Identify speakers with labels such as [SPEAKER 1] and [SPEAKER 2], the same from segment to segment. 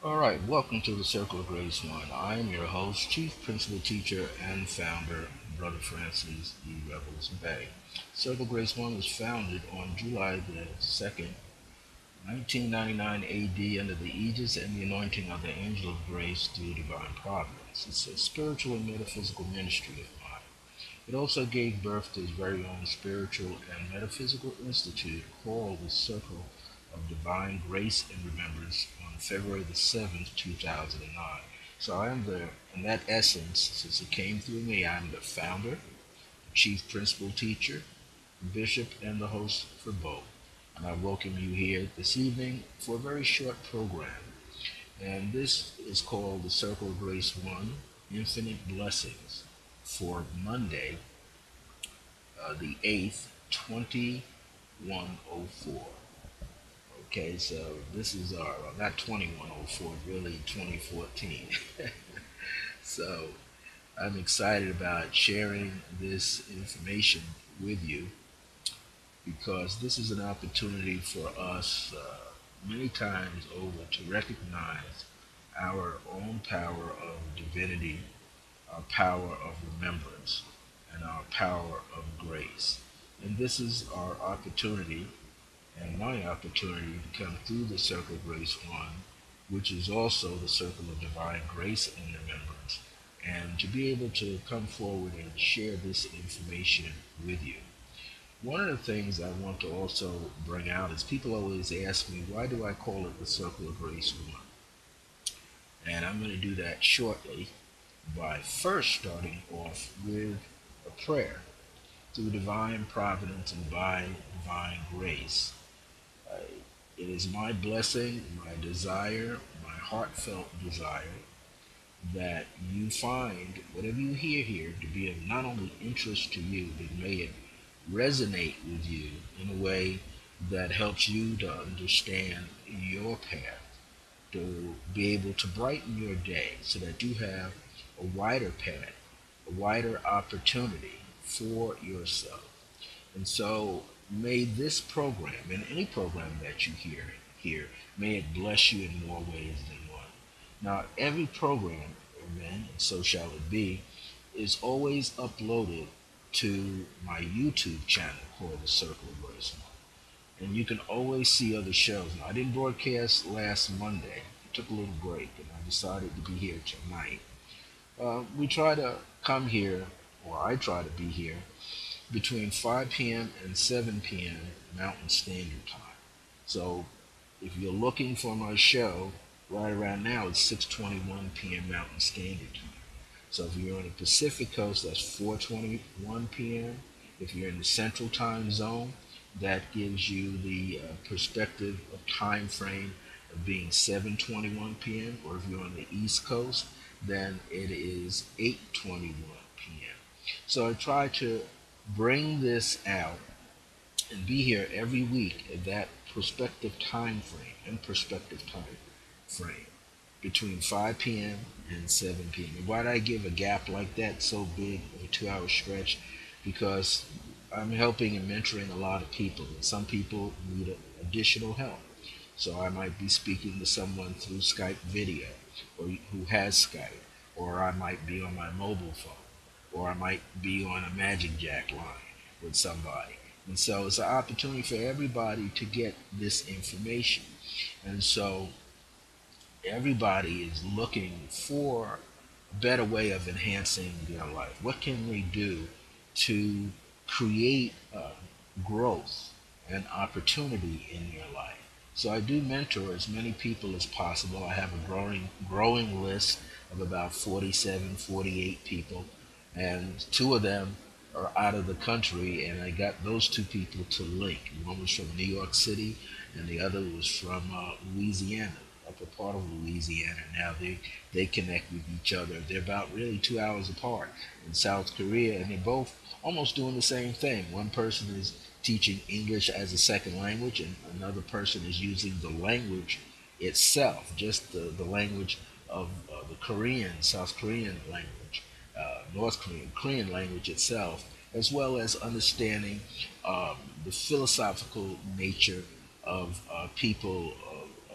[SPEAKER 1] All right, welcome to the Circle of Grace One. I am your host, Chief Principal Teacher and Founder, Brother Francis E. Revels-Bey. Circle of Grace One was founded on July the 2nd, 1999 AD, under the aegis and the anointing of the Angel of Grace through divine providence. It's a spiritual and metaphysical ministry of mine. It also gave birth to its very own spiritual and metaphysical institute called the Circle of Divine Grace and Remembrance on February the 7th, 2009. So I am in that essence, since it came through me, I'm the founder, chief principal teacher, bishop, and the host for both. And I welcome you here this evening for a very short program. And this is called the Circle of Grace 1 Infinite Blessings for Monday, the 8th, 2104. Okay, so this is our, not 2104, really 2014. So I'm excited about sharing this information with you because this is an opportunity for us many times over to recognize our own power of divinity, our power of remembrance, and our power of grace. And this is our opportunity and my opportunity to come through the Circle of Grace One, which is also the Circle of Divine Grace and Remembrance, and to be able to come forward and share this information with you. One of the things I want to also bring out is people always ask me, why do I call it the Circle of Grace One? And I'm going to do that shortly by first starting off with a prayer. Through divine providence and by divine grace, Uh, it is my blessing, my desire, my heartfelt desire that you find whatever you hear here to be of not only interest to you, but may it resonate with you in a way that helps you to understand your path, to be able to brighten your day so that you have a wider path, a wider opportunity for yourself. And so may this program and any program that you hear here, may it bless you in more ways than one. Now, every program, amen, and so shall it be, is always uploaded to my YouTube channel called The Circle of Grace. And you can always see other shows. Now, I didn't broadcast last Monday. I took a little break and I decided to be here tonight. We try to come here, or I try to be here, between 5 p.m. and 7 p.m. Mountain Standard Time. So if you're looking for my show, right around now it's 6:21 p.m. Mountain Standard Time. So if you're on the Pacific Coast, that's 4:21 p.m. If you're in the Central Time Zone, that gives you the perspective of time frame of being 7:21 p.m. Or if you're on the East Coast, then it is 8:21 p.m. So I try to bring this out and be here every week at that prospective time frame and perspective time frame between 5 p.m. and 7 p.m. And why did I give a gap like that so big, a 2 hour stretch? Because I'm helping and mentoring a lot of people, and some people need additional help. So I might be speaking to someone through Skype video, or who has Skype, or I might be on my mobile phone, or I might be on a Magic Jack line with somebody. And so it's an opportunity for everybody to get this information. And so everybody is looking for a better way of enhancing their life. What can we do to create growth and opportunity in your life? So I do mentor as many people as possible. I have a growing list of about 47, 48 people, and two of them are out of the country, and I got those two people to link. One was from New York City, and the other was from Louisiana, upper part of Louisiana. Now they connect with each other. They're about really 2 hours apart in South Korea, and they're both almost doing the same thing. One person is teaching English as a second language, and another person is using the language itself, just the language of the Korean, South Korean language, North Korean language itself, as well as understanding the philosophical nature of people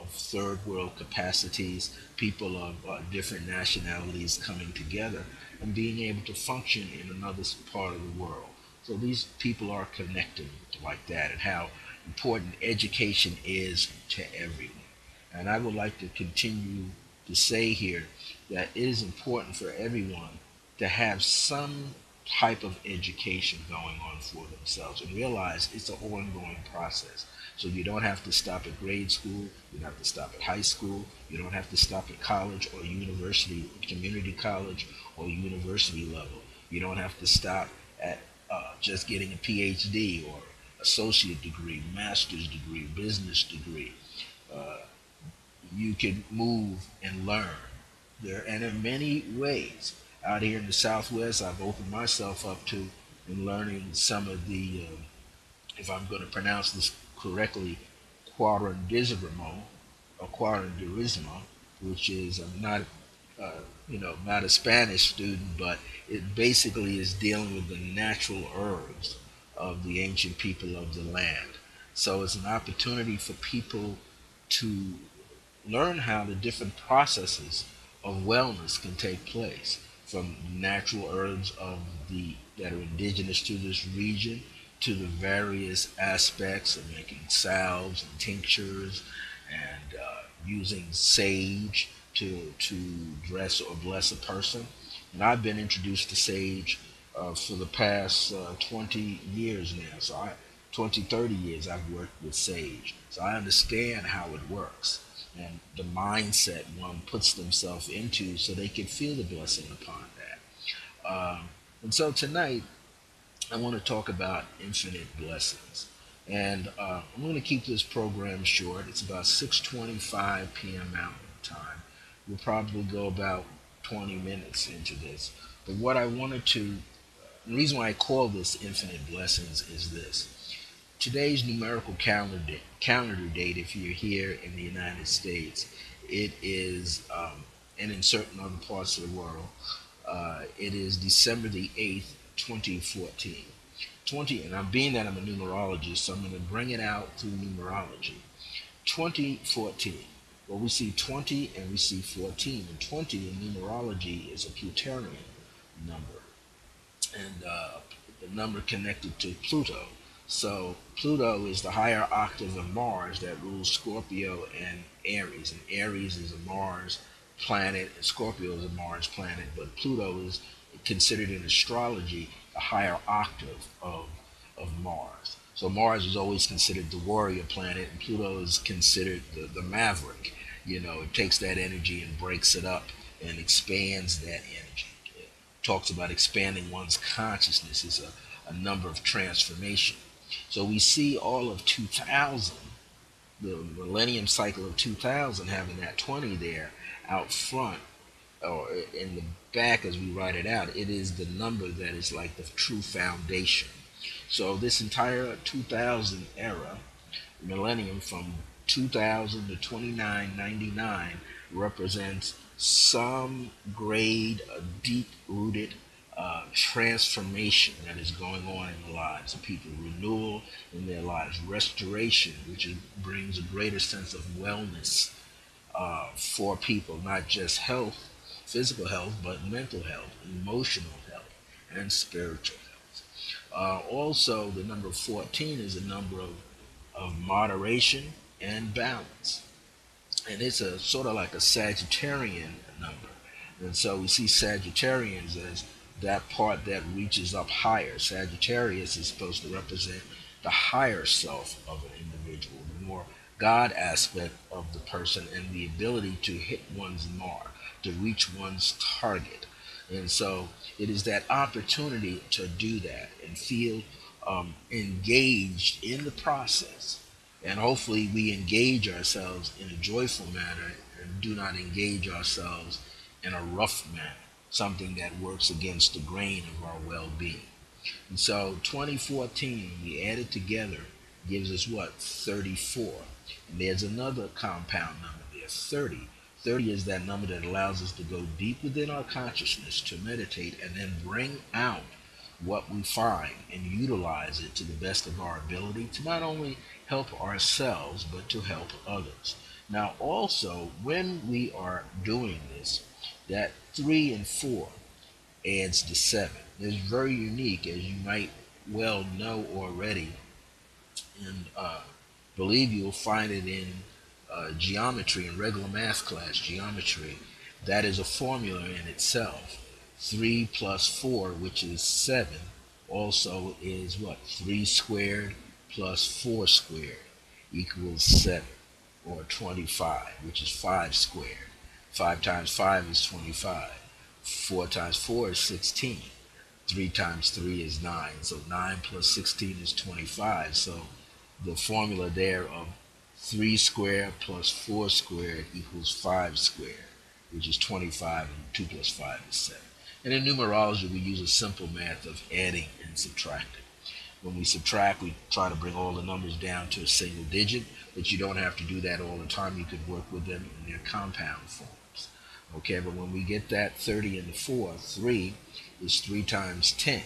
[SPEAKER 1] of third world capacities, people of different nationalities coming together and being able to function in another part of the world. So these people are connected like that, and how important education is to everyone. And I would like to continue to say here that it is important for everyone to have some type of education going on for themselves and realize it's an ongoing process. So you don't have to stop at grade school, you don't have to stop at high school, you don't have to stop at college or university, community college or university level. You don't have to stop at just getting a PhD or associate degree, master's degree, business degree. Uh, you can move and learn. And in many ways, out here in the Southwest, I've opened myself up to in learning some of the, if I'm going to pronounce this correctly, quadrandismo or quadrandismo, which is I'm not, uh, not a Spanish student, but it basically is dealing with the natural herbs of the ancient people of the land. So it's an opportunity for people to learn how the different processes of wellness can take place, from natural herbs of the that are indigenous to this region to the various aspects of making salves and tinctures and using sage to dress or bless a person. And I've been introduced to sage for the past 20 years now. 20, 30 years I've worked with sage. So I understand how it works and the mindset one puts themselves into so they can feel the blessing upon that. And so tonight, I want to talk about infinite blessings. And I'm going to keep this program short. It's about 6:25 p.m. Mountain Time. We'll probably go about 20 minutes into this. But what I wanted to, the reason why I call this infinite blessings is this. Today's numerical calendar date, if you're here in the United States, it is, and in certain other parts of the world, it is December the 8th, 2014. 20, and I'm being that I'm a numerologist, so I'm going to bring it out through numerology. 2014. Well, we see 20 and we see 14. And 20 in numerology is a Pluterian number, and the number connected to Pluto. So Pluto is the higher octave of Mars that rules Scorpio and Aries. And Aries is a Mars planet, and Scorpio is a Mars planet, but Pluto is considered in astrology the higher octave of Mars. So Mars is always considered the warrior planet, and Pluto is considered the maverick. It takes that energy and breaks it up and expands that energy. It talks about expanding one's consciousness is a number of transformation. So we see all of 2000, the millennium cycle of 2000, having that 20 there out front or in the back as we write it out. It is the number that is like the true foundation. So this entire 2000 era, millennium from 2000 to 2999, represents some grade of deep rooted transformation that is going on in the lives of people, renewal in their lives, restoration, which brings a greater sense of wellness for people, not just health, physical health, but mental health, emotional health, and spiritual health. Also, the number 14 is a number of moderation and balance. And it's a sort of like a Sagittarian number. And so we see Sagittarians as that part that reaches up higher. Sagittarius is supposed to represent the higher self of an individual, the more God aspect of the person, and the ability to hit one's mark, to reach one's target. And so it is that opportunity to do that and feel engaged in the process. And hopefully we engage ourselves in a joyful manner and do not engage ourselves in a rough manner, something that works against the grain of our well-being. And so 2014, we add it together, gives us what? 34. And there's another compound number there, 30. 30 is that number that allows us to go deep within our consciousness to meditate and then bring out what we find and utilize it to the best of our ability to not only help ourselves but to help others. Now, also, when we are doing this, that 3 and 4 adds to 7. It's very unique, as you might well know already, and believe you'll find it in geometry, in regular math class, geometry. That is a formula in itself. 3 plus 4, which is 7, also is what? 3 squared plus 4 squared equals 7, or 25, which is 5 squared. 5 times 5 is 25. 4 times 4 is 16. 3 times 3 is 9. So 9 plus 16 is 25. So the formula there of 3 squared plus 4 squared equals 5 squared, which is 25, and 2 plus 5 is 7. And in numerology, we use a simple math of adding and subtracting. When we subtract, we try to bring all the numbers down to a single digit, but you don't have to do that all the time. You could work with them in their compound forms. Okay, but when we get that 30 in the 4, 3 is 3 times 10,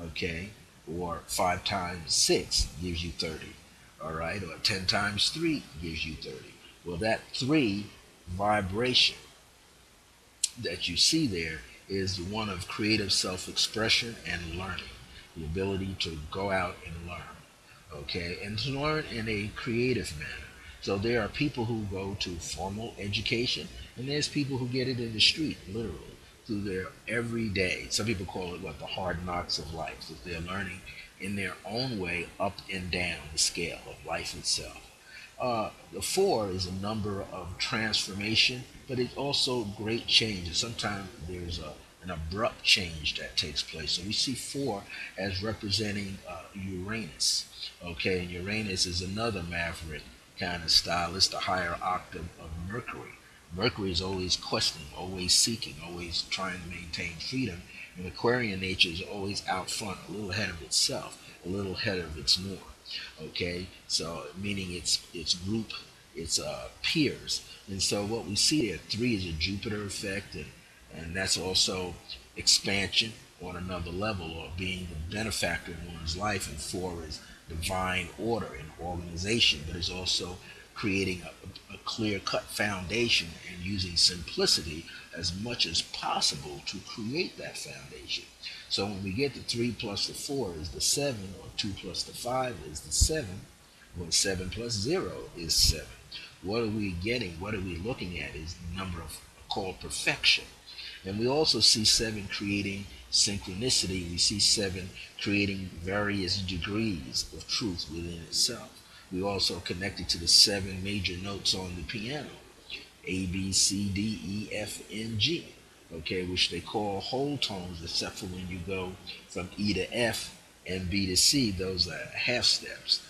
[SPEAKER 1] okay, or 5 times 6 gives you 30, all right, or 10 times 3 gives you 30. Well, that 3 vibration that you see there is the one of creative self-expression and learning, the ability to go out and learn, okay, and to learn in a creative manner. So there are people who go to formal education, and there's people who get it in the street, literally, through their everyday. Some people call it what, the hard knocks of life, that they're learning in their own way up and down the scale of life itself. The 4 is a number of transformation, but it's also great change. And sometimes there's an abrupt change that takes place. So we see 4 as representing Uranus. Okay, and Uranus is another maverick kind of style. It's the higher octave of Mercury. Mercury is always questioning, always seeking, always trying to maintain freedom. And Aquarian nature is always out front, a little ahead of itself, a little ahead of its norm. Okay, so meaning its group, its peers. And so what we see there, 3 is a Jupiter effect, and that's also expansion on another level, or being the benefactor in one's life. And 4 is divine order and organization, but it's also creating a clear cut foundation and using simplicity as much as possible to create that foundation. So when we get the 3 plus the 4 is the 7, or 2 plus the 5 is the 7, when 7 plus 0 is 7. What are we getting? What are we looking at is the number of called perfection. And we also see 7 creating synchronicity. We see 7 creating various degrees of truth within itself. We also connected to the 7 major notes on the piano: A, B, C, D, E, F, and G. Okay, which they call whole tones, except for when you go from E to F and B to C. Those are half steps,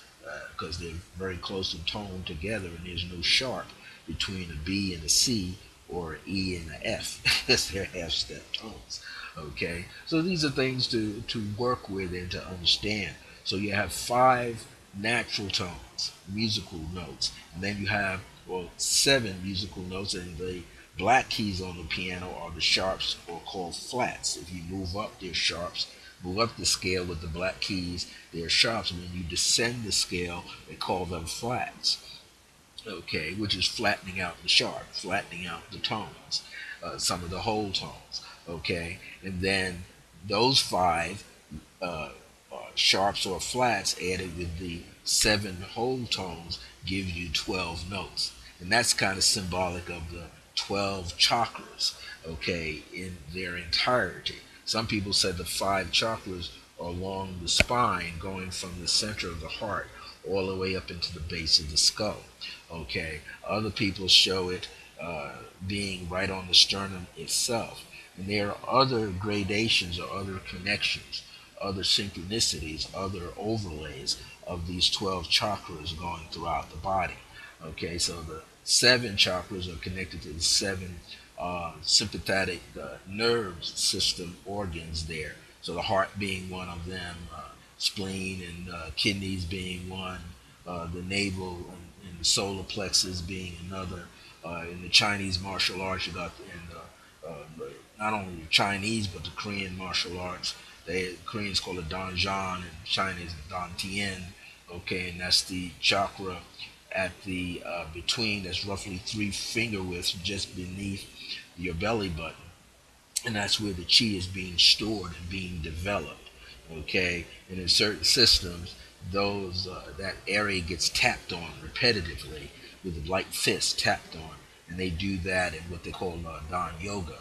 [SPEAKER 1] because they're very closely toned together, and there's no sharp between a B and a C, or an E and an F. They're half step tones. Okay, so these are things to work with and to understand. So you have 5 natural tones, musical notes, and then you have, well, 7 musical notes, and the black keys on the piano are the sharps, or called flats. If you move up, they're sharps. Move up the scale with the black keys, they're sharps. When you descend the scale, they call them flats. Okay, which is flattening out the sharp, flattening out the tones, some of the whole tones. Okay, and then those 5 uh, sharps or flats added with the 7 whole tones gives you 12 notes. And that's kind of symbolic of the 12 chakras, okay, in their entirety. Some people said the 5 chakras are along the spine, going from the center of the heart all the way up into the base of the skull. Okay, other people show it being right on the sternum itself. And there are other gradations or other connections, other synchronicities, other overlays of these 12 chakras going throughout the body. Okay, so the 7 chakras are connected to the 7 sympathetic nerve system organs there. So the heart being one of them, spleen and kidneys being one, the navel and the solar plexus being another. In the Chinese martial arts, you got not only the Chinese but the Korean martial arts. The Koreans call it Danjan, and China is Dan Tien. Okay, and that's the chakra at the between, that's roughly 3 finger widths just beneath your belly button, and that's where the chi is being stored and being developed. Okay, and in certain systems, those that area gets tapped on repetitively with a light fist tapped on, and they do that in what they call Don Yoga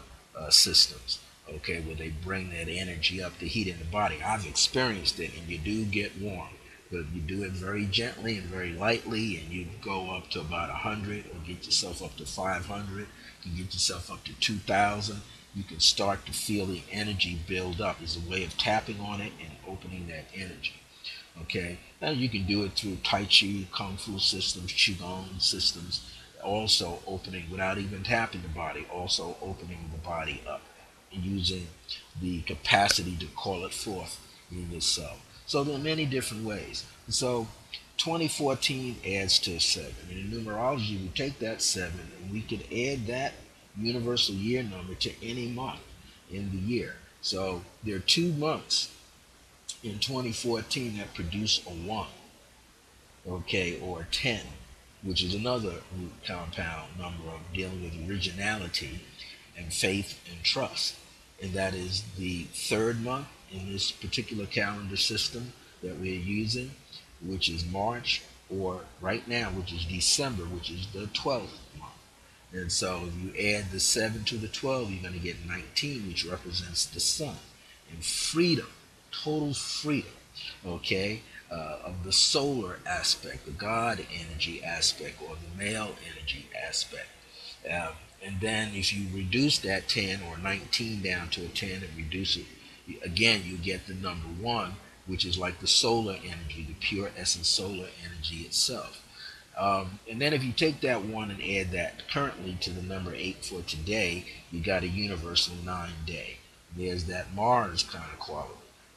[SPEAKER 1] systems. Okay, where they bring that energy up, the heat in the body. I've experienced it, and you do get warm, but you do it very gently and very lightly, and you go up to about 100, or get yourself up to 500. You get yourself up to 2,000. You can start to feel the energy build up. It's a way of tapping on it and opening that energy. Okay, now you can do it through Tai Chi, Kung Fu systems, Qigong systems, also opening without even tapping the body, also opening the body up and using the capacity to call it forth in yourself. So there are many different ways. So 2014 adds to 7. In numerology, we take that 7 and we can add that universal year number to any month in the year. So there are 2 months in 2014 that produce a 1, okay, or a 10, which is another root compound number of dealing with originality and faith and trust. And that is the third month in this particular calendar system that we're using, which is March, or right now, which is December, which is the 12th month. And so if you add the 7 to the 12, you're going to get 19, which represents the sun and freedom, total freedom, okay, of the solar aspect, the God energy aspect, or the male energy aspect. Um, and then if you reduce that 10 or 19 down to a 10 and reduce it, again, you get the number 1, which is like the solar energy, the pure essence solar energy itself. And then if you take that 1 and add that currently to the number 8 for today, you got a universal 9-day. There's that Mars kind of quality.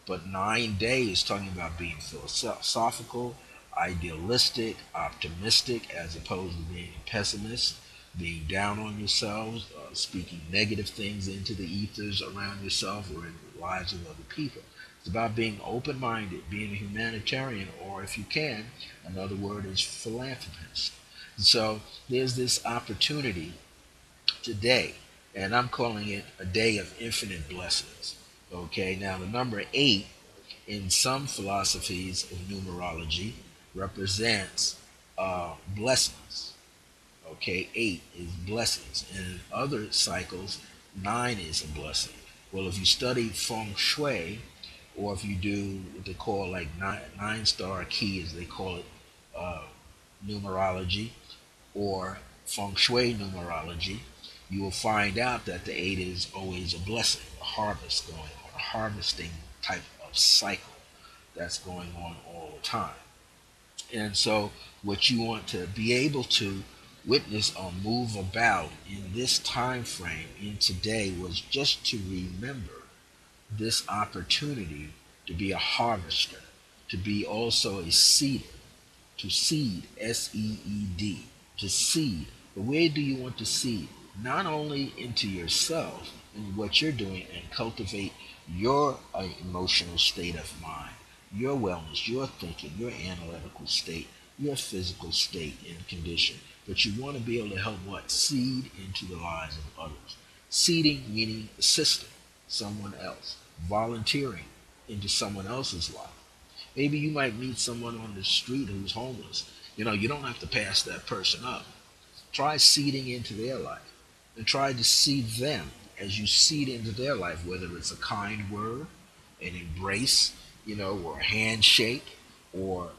[SPEAKER 1] But 9-day is talking about being philosophical, idealistic, optimistic, as opposed to being a pessimist, being down on yourselves, speaking negative things into the ethers around yourself or in the lives of other people. It's about being open minded, being a humanitarian, or if you can, another word is philanthropist. So there's this opportunity today, and I'm calling it a day of infinite blessings. Okay, now the number 8 in some philosophies of numerology represents blessings. Okay, 8 is blessings. And in other cycles, 9 is a blessing. Well, if you study feng shui, or if you do what they call like nine star key, as they call it, uh, numerology, or feng shui numerology, you will find out that the 8 is always a blessing, a harvest going on, a harvesting type of cycle that's going on all the time. And so, what you want to be able to witness or move about in this time frame in today was just to remember this opportunity to be a harvester, to be also a seeder, to seed, SEED, to seed. But where do you want to seed? Not only into yourself and what you're doing and cultivate your emotional state of mind, your wellness, your thinking, your analytical state, your physical state and condition. But you want to be able to help what? Seed into the lives of others. Seeding meaning assisting someone else, volunteering into someone else's life. Maybe you might meet someone on the street who's homeless. You don't have to pass that person up. Try seeding into their life and try to seed them as you seed into their life, whether it's a kind word, an embrace, or a handshake, or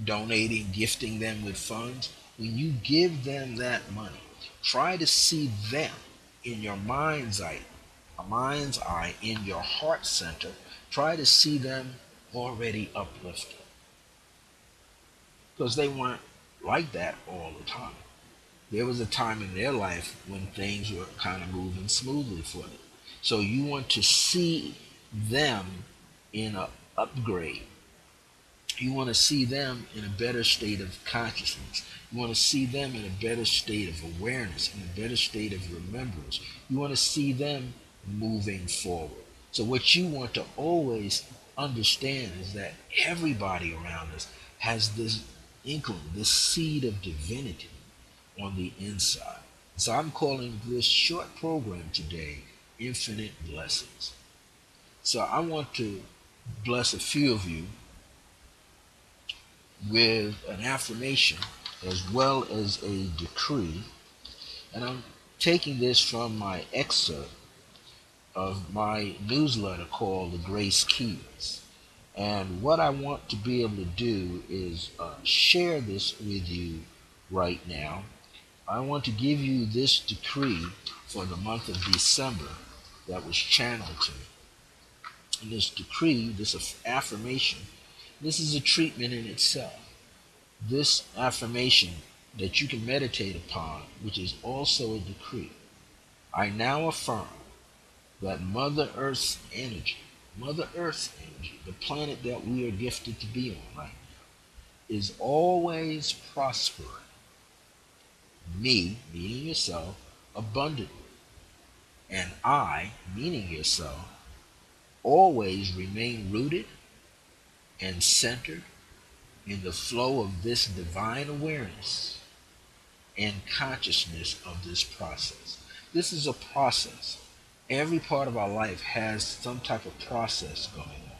[SPEAKER 1] donating, gifting them with funds. When you give them that money, try to see them in your mind's eye, in your heart center. Try to see them already uplifted, because they weren't like that all the time. There was a time in their life when things were kind of moving smoothly for them. So you want to see them in a upgrade. You want to see them in a better state of consciousness. You want to see them in a better state of awareness, in a better state of remembrance. You want to see them moving forward. So what you want to always understand is that everybody around us has this inkling, this seed of divinity on the inside. So I'm calling this short program today Infinite Blessings. So I want to bless a few of you with an affirmation as well as a decree. And I'm taking this from my excerpt of my newsletter called The Grace Keys. And what I want to be able to do is share this with you right now. I want to give you this decree for the month of December that was channeled to me. And this decree, this affirmation, this is a treatment in itself. This affirmation that you can meditate upon, which is also a decree. I now affirm that Mother Earth's energy, the planet that we are gifted to be on right now, is always prospering. Me, meaning yourself, abundantly. And I, meaning yourself, always remain rooted and centered in the flow of this divine awareness and consciousness of this process. This is a process. Every part of our life has some type of process going on.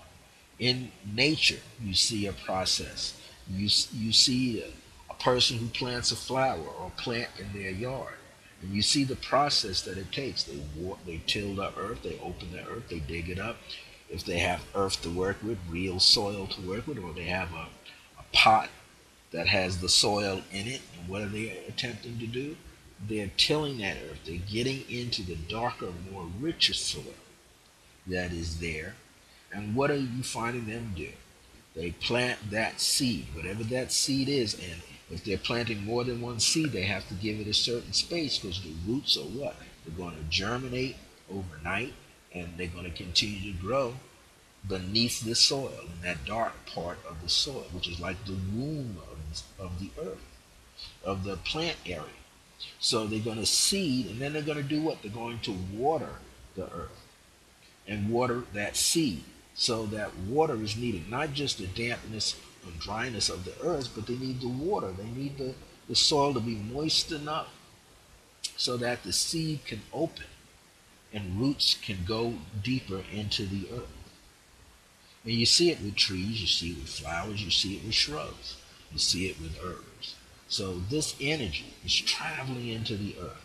[SPEAKER 1] In nature, you see a process. You see a person who plants a flower or a plant in their yard. And you see the process that it takes. They till the earth, they open the earth, they dig it up. If they have earth to work with, real soil to work with, or they have a pot that has the soil in it, and what are they attempting to do? They're tilling that earth. They're getting into the darker, more richer soil that is there. And what are you finding them do? They plant that seed, whatever that seed is, and if they're planting more than one seed, they have to give it a certain space because the roots are what? They're going to germinate overnight, and they're going to continue to grow beneath the soil, in that dark part of the soil, which is like the womb of the earth, of the plant area. So they're going to seed, and then they're going to do what? They're going to water the earth and water that seed. So that water is needed, not just the dampness and dryness of the earth, but they need the water. They need the soil to be moist enough so that the seed can open and roots can go deeper into the earth. And you see it with trees, you see it with flowers, you see it with shrubs, you see it with herbs. So this energy is traveling into the earth.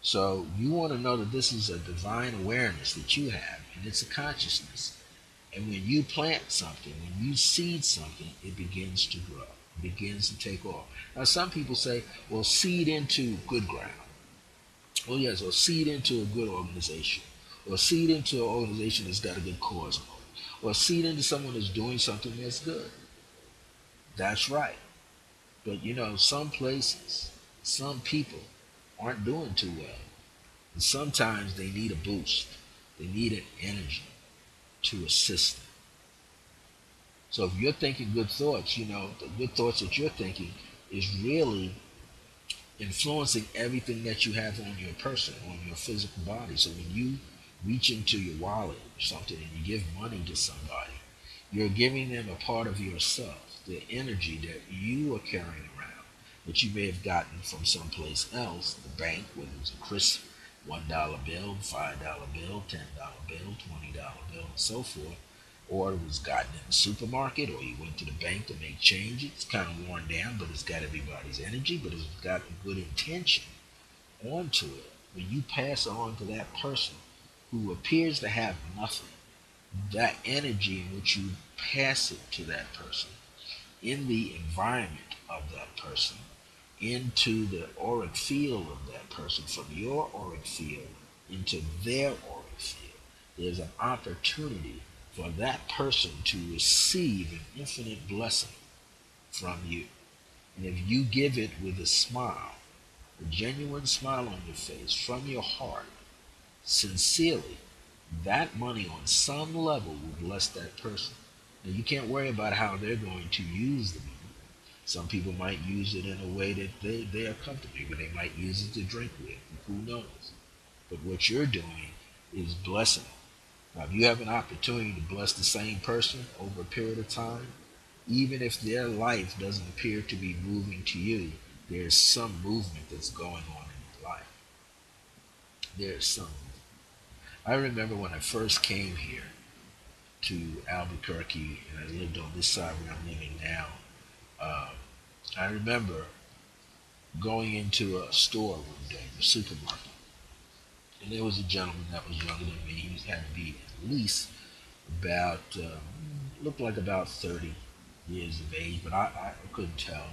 [SPEAKER 1] So you want to know that this is a divine awareness that you have, and it's a consciousness. And when you plant something, when you seed something, it begins to grow, it begins to take off. Now some people say, well, seed into good ground. Well, yes, or seed into a good organization, or seed into an organization that's got a good cause, or seed into someone that's doing something that's good. That's right. But you know, some places, some people aren't doing too well. And sometimes they need a boost. They need an energy to assist them. So if you're thinking good thoughts, you know, the good thoughts that you're thinking is really influencing everything that you have on your person, on your physical body. So when you reach into your wallet or something and you give money to somebody, you're giving them a part of yourself, the energy that you are carrying around, that you may have gotten from someplace else, the bank, whether it's a crisp $1 bill, $5 bill, $10 bill, $20 bill, and so forth, or it was gotten in the supermarket, or you went to the bank to make change. It's kind of worn down, but it's got everybody's energy, but it's got a good intention onto it. When you pass it on to that person who appears to have nothing, that energy in which you pass it to that person, in the environment of that person, into the auric field of that person, from your auric field into their auric field, there's an opportunity for that person to receive an infinite blessing from you. And if you give it with a smile, a genuine smile on your face, from your heart, sincerely, that money on some level will bless that person. Now you can't worry about how they're going to use the money. Some people might use it in a way that they are comfortable with. They might use it to drink with. Who knows? But what you're doing is blessing. Now, if you have an opportunity to bless the same person over a period of time, Even if their life doesn't appear to be moving to you, there's some movement that's going on in your life. There's some. I remember when I first came here to Albuquerque and I lived on this side where I'm living now. Uh, I remember going into a store one day, a supermarket, and there was a gentleman that was younger than me. Had to be at least about, looked like about 30 years of age, but I couldn't tell.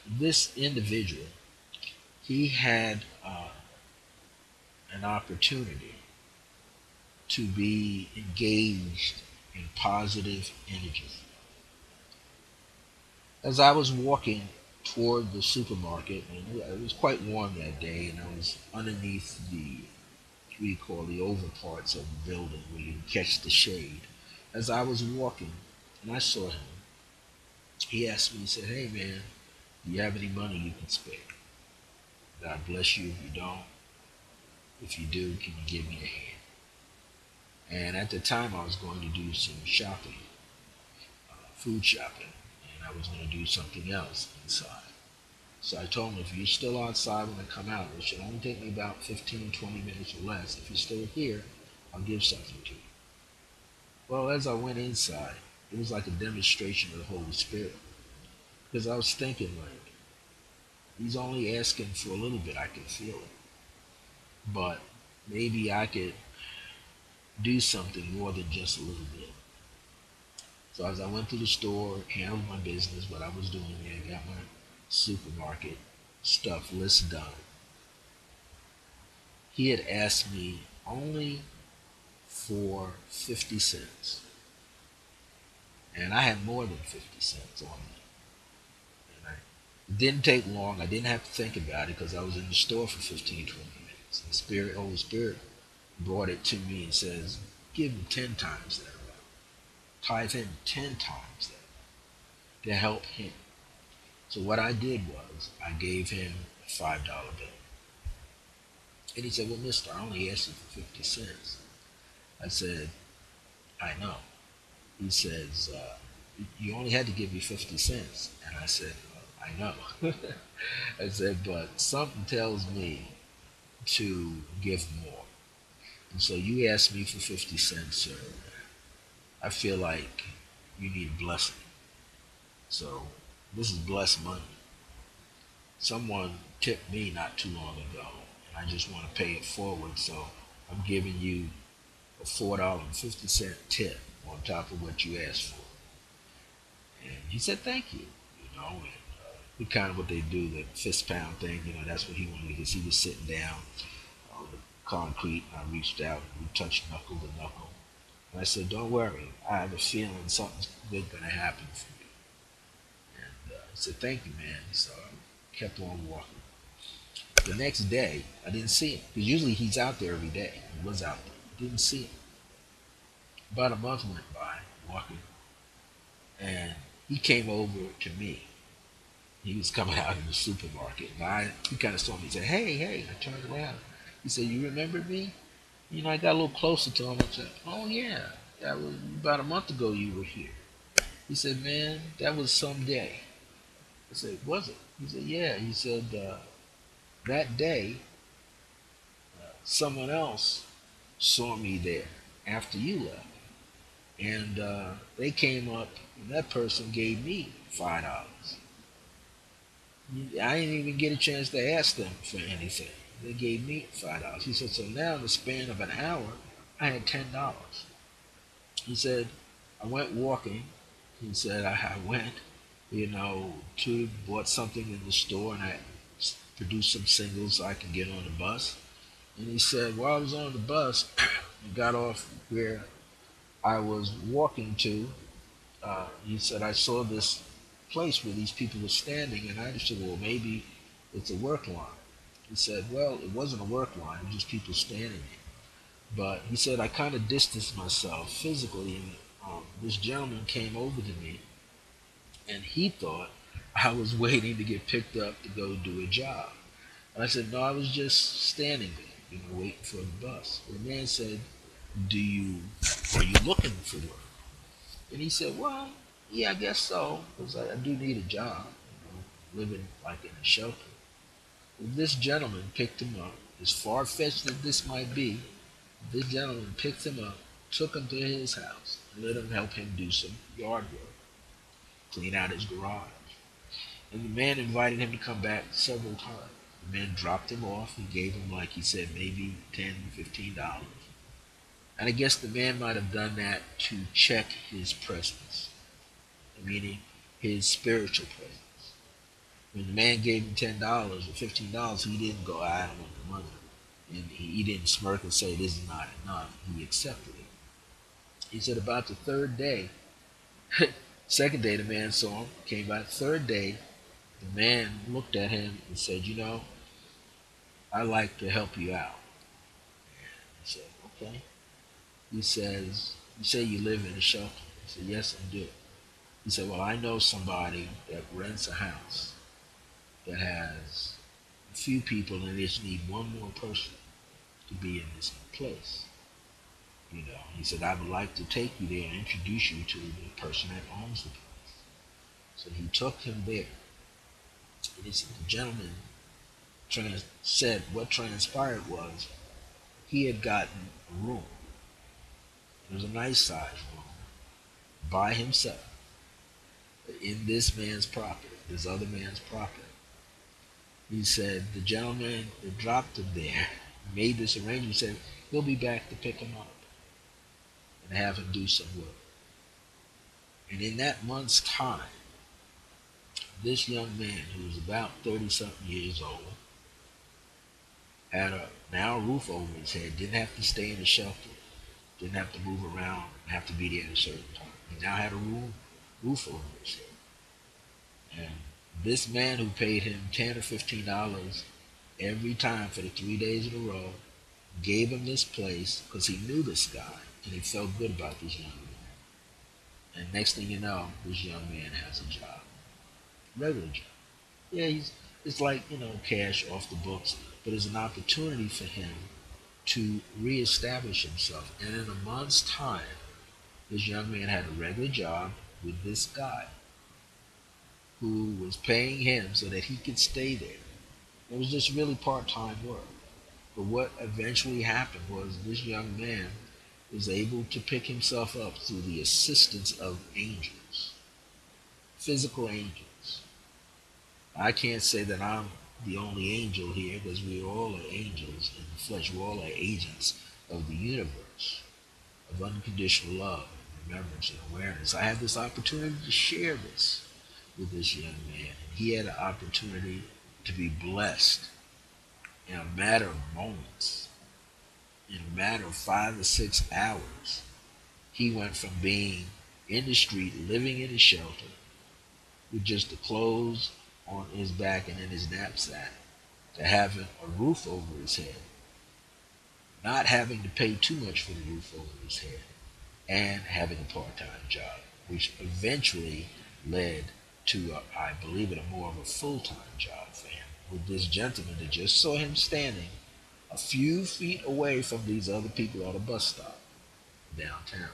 [SPEAKER 1] This individual, he had an opportunity to be engaged in positive energy. As I was walking toward the supermarket, and it was quite warm that day, and I was underneath the, what you call the over parts of the building where you catch the shade. As I was walking, and I saw him, he asked me, he said, "Hey man, do you have any money you can spare? God bless you if you don't. If you do, can you give me a hand?" And at the time, I was going to do some shopping, food shopping, and I was going to do something else inside. So I told him, if you're still outside when I come out, it should only take me about 15, 20 minutes or less. If you're still here, I'll give something to you. Well, as I went inside, it was like a demonstration of the Holy Spirit. Because I was thinking, like, he's only asking for a little bit. I can feel it. But maybe I could do something more than just a little bit. So as I went to the store, handled my business, what I was doing there, got my supermarket stuff list done. He had asked me only for 50 cents. And I had more than 50 cents on me. And it didn't take long. I didn't have to think about it because I was in the store for 15, 20 minutes. And the Holy Spirit brought it to me and says, give him 10 times that amount. Tithe him 10 times that to help him. So what I did was I gave him a $5 bill. And he said, well, mister, I only asked you for 50 cents. I said, I know. He says, you only had to give me 50 cents. And I said, I know. I said, but something tells me to give more. And so you asked me for 50 cents, sir. I feel like you need a blessing. So this is blessed money. Someone tipped me not too long ago, and I just want to pay it forward. So I'm giving you a $4.50 tip on top of what you asked for. And he said, thank you. And kind of what they do, the fist pound thing, that's what he wanted because he was sitting down on the concrete, and I reached out and we touched knuckle to knuckle. And I said, don't worry, I have a feeling something's good going to happen for you. And he said, thank you, man. So I kept on walking. The next day, I didn't see him because usually he's out there every day. He was out there. I didn't see him. About a month went by walking, and he came over to me. He was coming out of the supermarket, and he kind of saw me. He said, "Hey, hey!" I turned around. He said, "You remember me?" I got a little closer to him. I said, "Oh yeah, that was about a month ago. You were here." He said, "Man, that was some day." I said, "Was it?" He said, "Yeah." He said, "That day, someone else saw me there after you left, and they came up, and that person gave me $5. I didn't even get a chance to ask them for anything. They gave me $5." He said, so now in the span of an hour, I had $10. He said, I went walking. He said, I went, to bought something in the store, and I produced some singles so I can get on the bus. And he said, while I was on the bus, I got off where I was walking to. He said, I saw this place where these people were standing, and I just said, well, maybe it's a work line. He said, well, it wasn't a work line, it was just people standing there. But he said, I kind of distanced myself physically, and this gentleman came over to me, and he thought I was waiting to get picked up to go do a job. And I said, no, I was just standing there, waiting for the bus. The man said, are you looking for work? And he said, well, yeah, I guess so, because I do need a job, living like in a shelter. Well, this gentleman picked him up. As far fetched as this might be, this gentleman picked him up, took him to his house, and let him help him do some yard work, clean out his garage. And the man invited him to come back several times. The man dropped him off. He gave him, like he said, maybe $10, $15. And I guess the man might have done that to check his presence, meaning his spiritual presence. When the man gave him $10 or $15, he didn't go, I don't want the money. And he didn't smirk and say, this is not enough. He accepted it. He said about the third day, second day the man saw him, came by the third day, the man looked at him and said, I'd like to help you out. He said, okay. He says, you say you live in a shelter? He said, yes, I do. He said, well, I know somebody that rents a house that has a few people and they just need one more person to be in this place. He said, I would like to take you there and introduce you to the person that owns the place. So he took him there. And he said, the gentleman said what transpired was he had gotten a room. It was a nice sized room by himself in this man's property, this other man's property. He said the gentleman that dropped him there made this arrangement, said he'll be back to pick him up and have him do some work. And in that month's time, this young man, who was about 30-something years old, had now a roof over his head, didn't have to stay in the shelter, didn't have to move around, have to be there at a certain time. He now had a roof over his head. And this man who paid him $10 or $15 every time for the 3 days in a row gave him this place because he knew this guy and he felt good about this young man. And next thing you know, this young man has a job, regular job. Yeah, it's like cash off the books, but it's an opportunity for him to reestablish himself. And in a month's time, this young man had a regular job with this guy who was paying him so that he could stay there. It was just really part-time work. But what eventually happened was this young man was able to pick himself up through the assistance of angels, physical angels. I can't say that I'm the only angel here because we all are angels in the flesh. We all are agents of the universe, of unconditional love, remembrance, and awareness. I had this opportunity to share this with this young man. And he had an opportunity to be blessed in a matter of moments, in a matter of 5 or 6 hours. He went from being in the street, living in a shelter, with just the clothes on his back and in his knapsack, to having a roof over his head, not having to pay too much for the roof over his head, and having a part-time job, which eventually led to, I believe it, a more of a full-time job for him, with this gentleman that just saw him standing a few feet away from these other people at a bus stop downtown,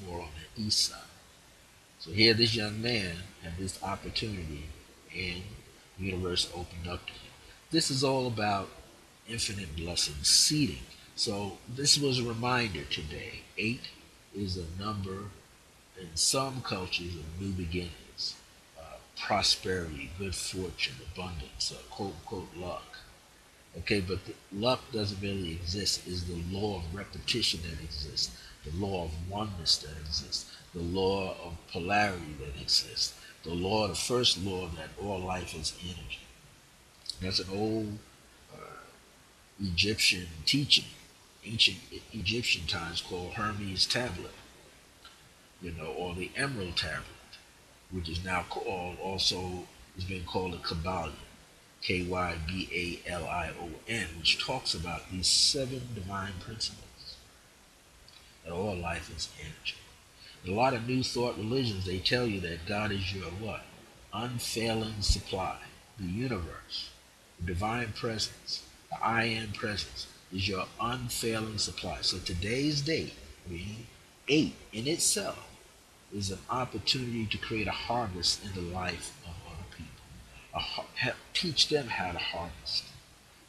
[SPEAKER 1] more on the east side. So here this young man had this opportunity and the universe opened up to him. This is all about infinite blessings, seeding. So this was a reminder today. 8 is a number in some cultures of new beginnings, prosperity, good fortune, abundance, quote unquote luck. Okay, but the luck doesn't really exist. It's the law of repetition that exists, the law of oneness that exists, the law of polarity that exists, the law, the first law that all life is energy. That's an old Egyptian teaching, ancient Egyptian times, called Hermes Tablet, or the Emerald Tablet, which is now called, also has been called a Kabbalion, Kybalion, which talks about these 7 divine principles, that all life is energy. A lot of new thought religions, they tell you that God is your what? Unfailing supply. The universe, the divine presence, the I am presence is your unfailing supply. So today's date, meaning 8 in itself, is an opportunity to create a harvest in the life of other people. Teach them how to harvest.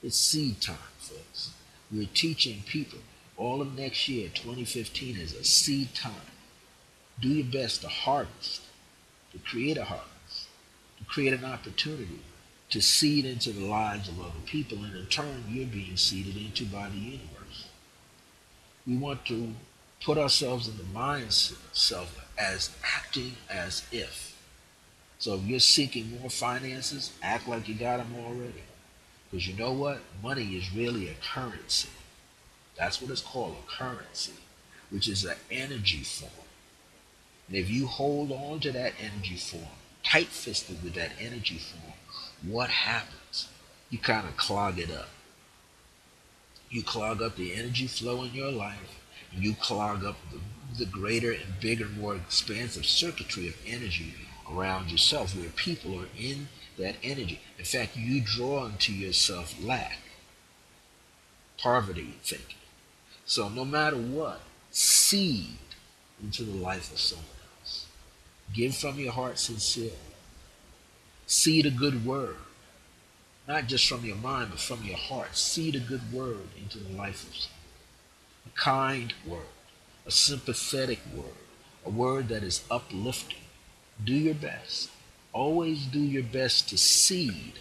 [SPEAKER 1] It's seed time, folks. We're teaching people. All of next year, 2015, is a seed time. Do your best to harvest, to create a harvest, to create an opportunity to seed into the lives of other people, and in turn, you're being seeded into by the universe. We want to put ourselves in the mindset as acting as if. So if you're seeking more finances, act like you got them already. Because you know what? Money is really a currency. That's what it's called, a currency, which is an energy form. And if you hold on to that energy form, tight fisted with that energy form, what happens? You kind of clog it up. You clog up the energy flow in your life, and you clog up the greater and bigger, more expansive circuitry of energy around yourself where people are in that energy. In fact, you draw into yourself lack, poverty thinking. So no matter what, seed into the life of someone else. Give from your heart sincerely. Seed a good word, not just from your mind, but from your heart. Seed a good word into the life of someone. A kind word, a sympathetic word, a word that is uplifting. Do your best. Always do your best to seed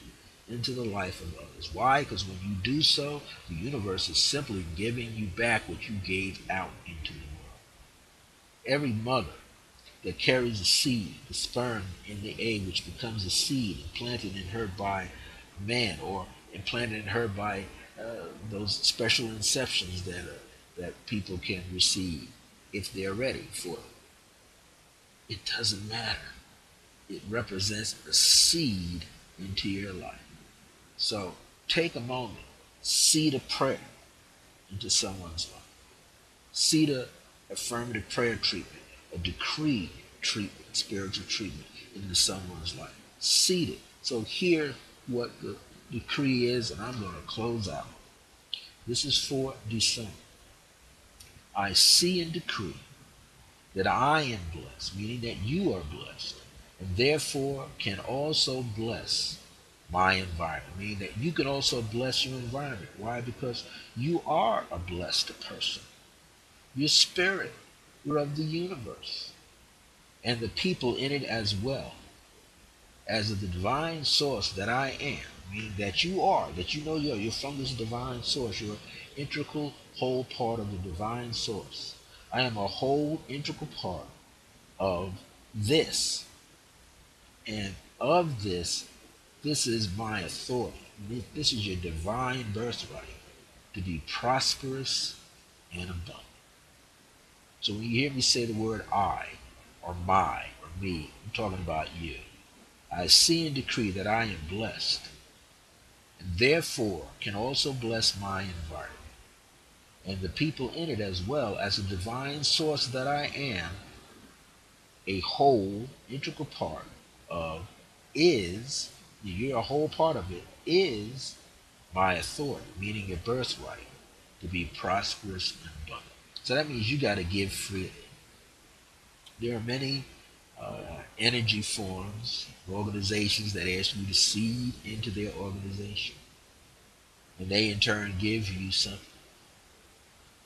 [SPEAKER 1] into the life of others. Why? Because when you do so, the universe is simply giving you back what you gave out into the world. Every mother that carries a seed, the sperm in the egg, which becomes a seed implanted in her by man or implanted in her by those special inceptions that people can receive if they're ready for it. It doesn't matter. It represents a seed into your life. So take a moment, seed a prayer into someone's life. Seed a affirmative prayer treatment, a decree treatment, spiritual treatment into someone's life. Seed it. So hear what the decree is, and I'm going to close out. This is for December. I see and decree that I am blessed, meaning that you are blessed, and therefore can also bless my environment, meaning that you can also bless your environment. Why? Because you are a blessed person. Your spirit, you're of the universe, and the people in it as well, as the divine source that I am, meaning that you are, that you know you're from this divine source. You're an integral whole part of the divine source. I am a whole integral part of this, and of this is my authority. This is your divine birthright, to be prosperous and abundant. So when you hear me say the word I, or my, or me, I'm talking about you. I see and decree that I am blessed, and therefore can also bless my environment, and the people in it as well, as a divine source that I am, a whole, integral part of is, you're a whole part of it, is my authority, meaning your birthright, to be prosperous and abundant. So that means you got to give freely. There are many energy forms, organizations that ask you to seed into their organization, and they in turn give you something.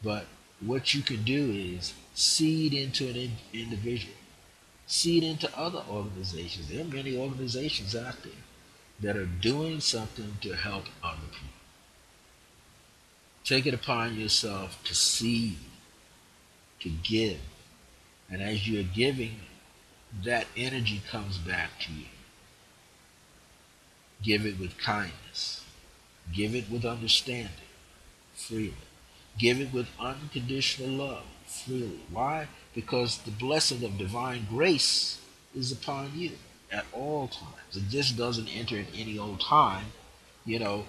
[SPEAKER 1] But what you can do is seed into an individual, seed into other organizations. There are many organizations out there that are doing something to help other people. Take it upon yourself to seed, to give. And as you're giving, that energy comes back to you. Give it with kindness. Give it with understanding, freely. Give it with unconditional love, freely. Why? Because the blessing of divine grace is upon you at all times. It just doesn't enter at any old time, you know,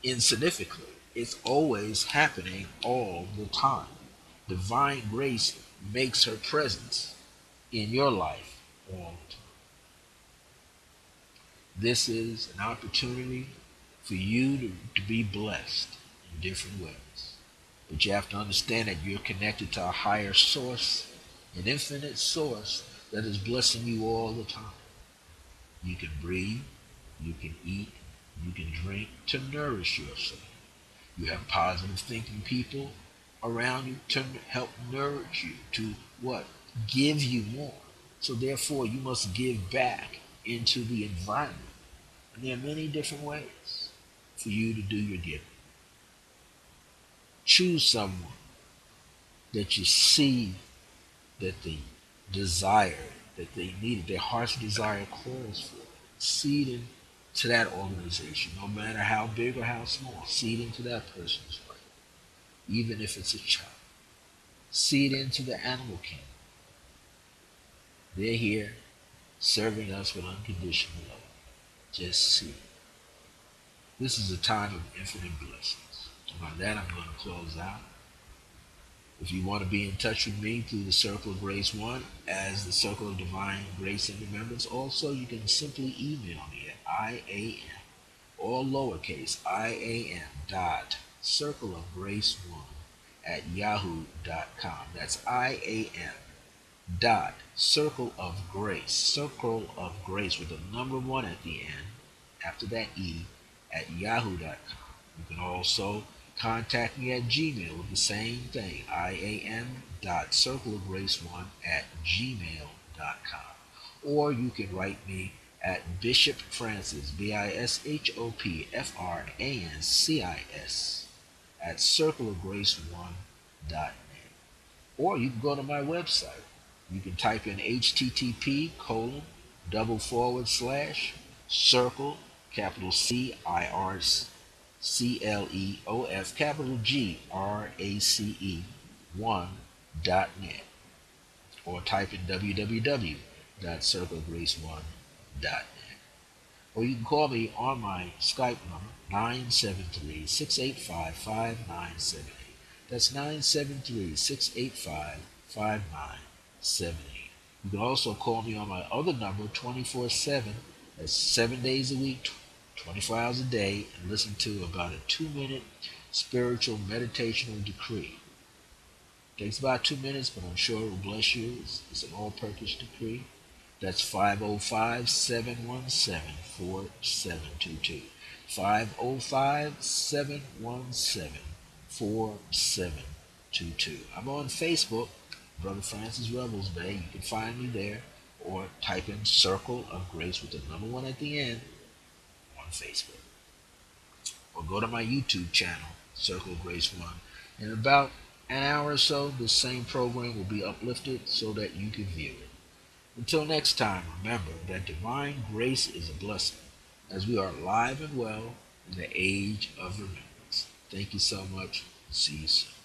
[SPEAKER 1] insignificantly. It's always happening all the time. Divine grace makes her presence in your life all the time. This is an opportunity for you to be blessed in different ways. But you have to understand that you're connected to a higher source, an infinite source that is blessing you all the time. You can breathe, you can eat, you can drink to nourish yourself. You have positive thinking people around you to help nourish you, to what? Give you more. So therefore, you must give back into the environment. And there are many different ways for you to do your giving. Choose someone that you see that they desire, that they need, their heart's desire calls for. Seed into that organization, no matter how big or how small. Seed into that person's life, even if it's a child. Seed into the animal kingdom. They're here serving us with unconditional love. Just see. This is a time of infinite blessings. And on that, I'm going to close out. If you want to be in touch with me through the Circle of Grace 1 as the Circle of Divine Grace and Remembrance, also you can simply email me at IAM, all lowercase, IAM dot Circle of Grace 1 at yahoo.com. That's IAM dot Circle of Grace with the number 1 at the end, after that E, at yahoo.com. You can also contact me at Gmail with the same thing, iam.circleofgrace1 at gmail.com. Or you can write me at Bishop Francis, BishopFrancis, at circleofgrace1.net. Or you can go to my website. You can type in http colon double forward slash circle capital CIRCLEOF capital GRACE 1.net, or type in www.circlegrace1.net. Or you can call me on my Skype number, 973-685-5978. That's 973-685-5978. You can also call me on my other number, 24/7. That's 7 days a week, 24 hours a day, and listen to about a 2-minute spiritual meditational decree. It takes about 2 minutes, but I'm sure it will bless you. It's an all-purpose decree. That's 505-717-4722. 505-717-4722. I'm on Facebook, Brother Francis Revels-Bey. You can find me there, or type in Circle of Grace with the number 1 at the end on Facebook. Or go to my YouTube channel, Circle of Grace 1. In about an hour or so, this same program will be uplifted so that you can view it. Until next time, remember that divine grace is a blessing, as we are alive and well in the age of remembrance. Thank you so much. See you soon.